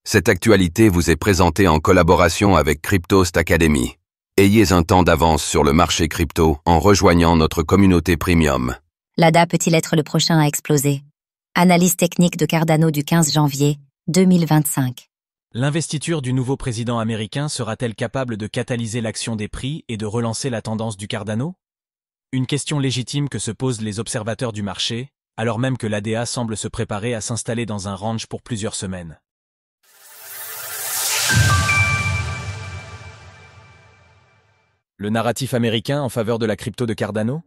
Cette actualité vous est présentée en collaboration avec Cryptost Academy. Ayez un temps d'avance sur le marché crypto en rejoignant notre communauté premium. L'ADA peut-il être le prochain à exploser? Analyse technique de Cardano du 15 janvier 2025. L'investiture du nouveau président américain sera-t-elle capable de catalyser l'action des prix et de relancer la tendance du Cardano? Une question légitime que se posent les observateurs du marché, alors même que l'ADA semble se préparer à s'installer dans un range pour plusieurs semaines. Le narratif américain en faveur de la crypto de Cardano?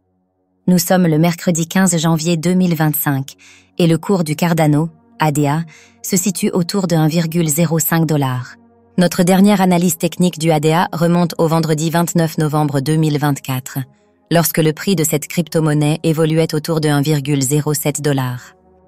Nous sommes le mercredi 15 janvier 2025 et le cours du Cardano, ADA, se situe autour de 1,05 $. Notre dernière analyse technique du ADA remonte au vendredi 29 novembre 2024, lorsque le prix de cette crypto-monnaie évoluait autour de 1,07 $.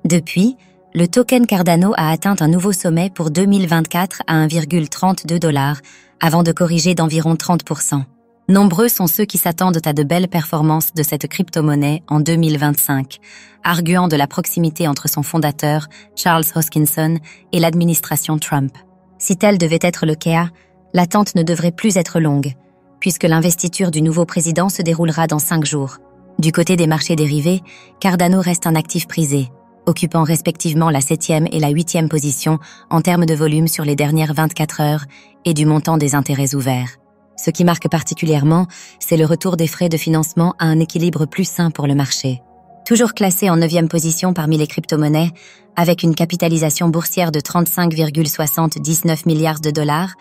Depuis, le token Cardano a atteint un nouveau sommet pour 2024 à 1,32 $, avant de corriger d'environ 30%. Nombreux sont ceux qui s'attendent à de belles performances de cette crypto-monnaie en 2025, arguant de la proximité entre son fondateur, Charles Hoskinson, et l'administration Trump. Si tel devait être le cas, l'attente ne devrait plus être longue, puisque l'investiture du nouveau président se déroulera dans 5 jours. Du côté des marchés dérivés, Cardano reste un actif prisé, occupant respectivement la 7e et la 8e position en termes de volume sur les dernières 24 heures et du montant des intérêts ouverts. Ce qui marque particulièrement, c'est le retour des frais de financement à un équilibre plus sain pour le marché. Toujours classé en 9e position parmi les crypto-monnaies, avec une capitalisation boursière de 35,79 milliards de dollars,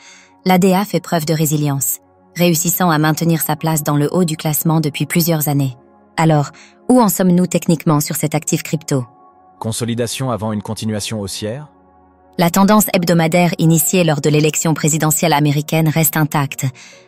l'ADA fait preuve de résilience, réussissant à maintenir sa place dans le haut du classement depuis plusieurs années. Alors, où en sommes-nous techniquement sur cet actif crypto? Consolidation avant une continuation haussière? La tendance hebdomadaire initiée lors de l'élection présidentielle américaine reste intacte,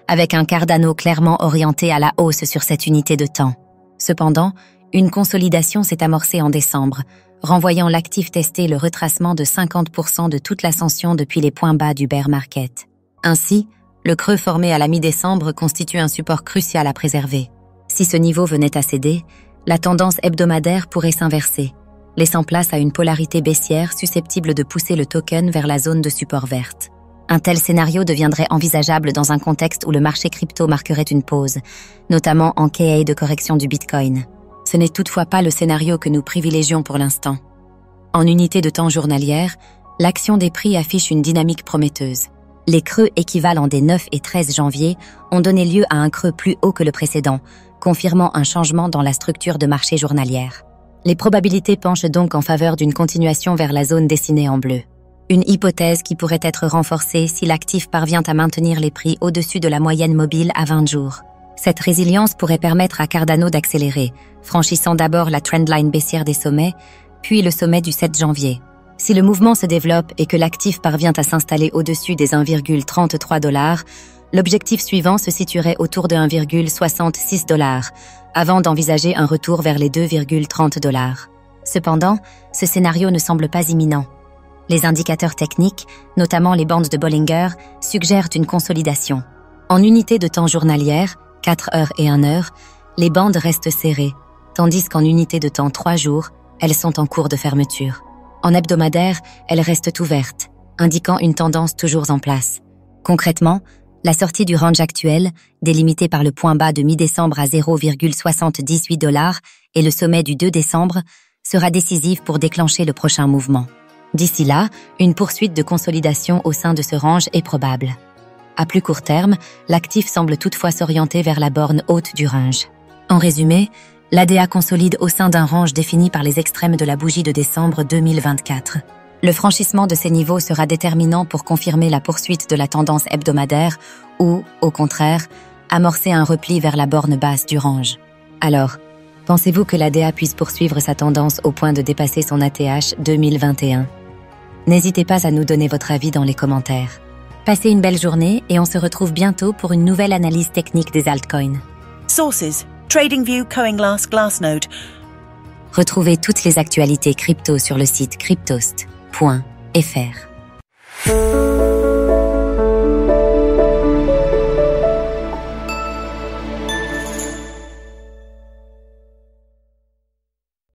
avec un Cardano clairement orienté à la hausse sur cette unité de temps. Cependant, une consolidation s'est amorcée en décembre, renvoyant l'actif testé le retracement de 50% de toute l'ascension depuis les points bas du bear market. Ainsi, le creux formé à la mi-décembre constitue un support crucial à préserver. Si ce niveau venait à céder, la tendance hebdomadaire pourrait s'inverser, laissant place à une polarité baissière susceptible de pousser le token vers la zone de support verte. Un tel scénario deviendrait envisageable dans un contexte où le marché crypto marquerait une pause, notamment en KA de correction du Bitcoin. Ce n'est toutefois pas le scénario que nous privilégions pour l'instant. En unité de temps journalière, l'action des prix affiche une dynamique prometteuse. Les creux équivalents des 9 et 13 janvier ont donné lieu à un creux plus haut que le précédent, confirmant un changement dans la structure de marché journalière. Les probabilités penchent donc en faveur d'une continuation vers la zone dessinée en bleu. Une hypothèse qui pourrait être renforcée si l'actif parvient à maintenir les prix au-dessus de la moyenne mobile à 20 jours. Cette résilience pourrait permettre à Cardano d'accélérer, franchissant d'abord la trendline baissière des sommets, puis le sommet du 7 janvier. Si le mouvement se développe et que l'actif parvient à s'installer au-dessus des 1,33 $, l'objectif suivant se situerait autour de 1,66 $, avant d'envisager un retour vers les 2,30 $. Cependant, ce scénario ne semble pas imminent. Les indicateurs techniques, notamment les bandes de Bollinger, suggèrent une consolidation. En unité de temps journalière, 4 heures et 1 heure, les bandes restent serrées, tandis qu'en unité de temps 3 jours, elles sont en cours de fermeture. En hebdomadaire, elles restent ouvertes, indiquant une tendance toujours en place. Concrètement, la sortie du range actuel, délimité par le point bas de mi-décembre à 0,78 $ et le sommet du 2 décembre, sera décisive pour déclencher le prochain mouvement. D'ici là, une poursuite de consolidation au sein de ce range est probable. À plus court terme, l'actif semble toutefois s'orienter vers la borne haute du range. En résumé, l'ADA consolide au sein d'un range défini par les extrêmes de la bougie de décembre 2024. Le franchissement de ces niveaux sera déterminant pour confirmer la poursuite de la tendance hebdomadaire ou, au contraire, amorcer un repli vers la borne basse du range. Alors, pensez-vous que l'ADA puisse poursuivre sa tendance au point de dépasser son ATH 2021? N'hésitez pas à nous donner votre avis dans les commentaires. Passez une belle journée et on se retrouve bientôt pour une nouvelle analyse technique des altcoins. Sources: TradingView, CoinGlass, Glassnode. Retrouvez toutes les actualités crypto sur le site cryptost.fr.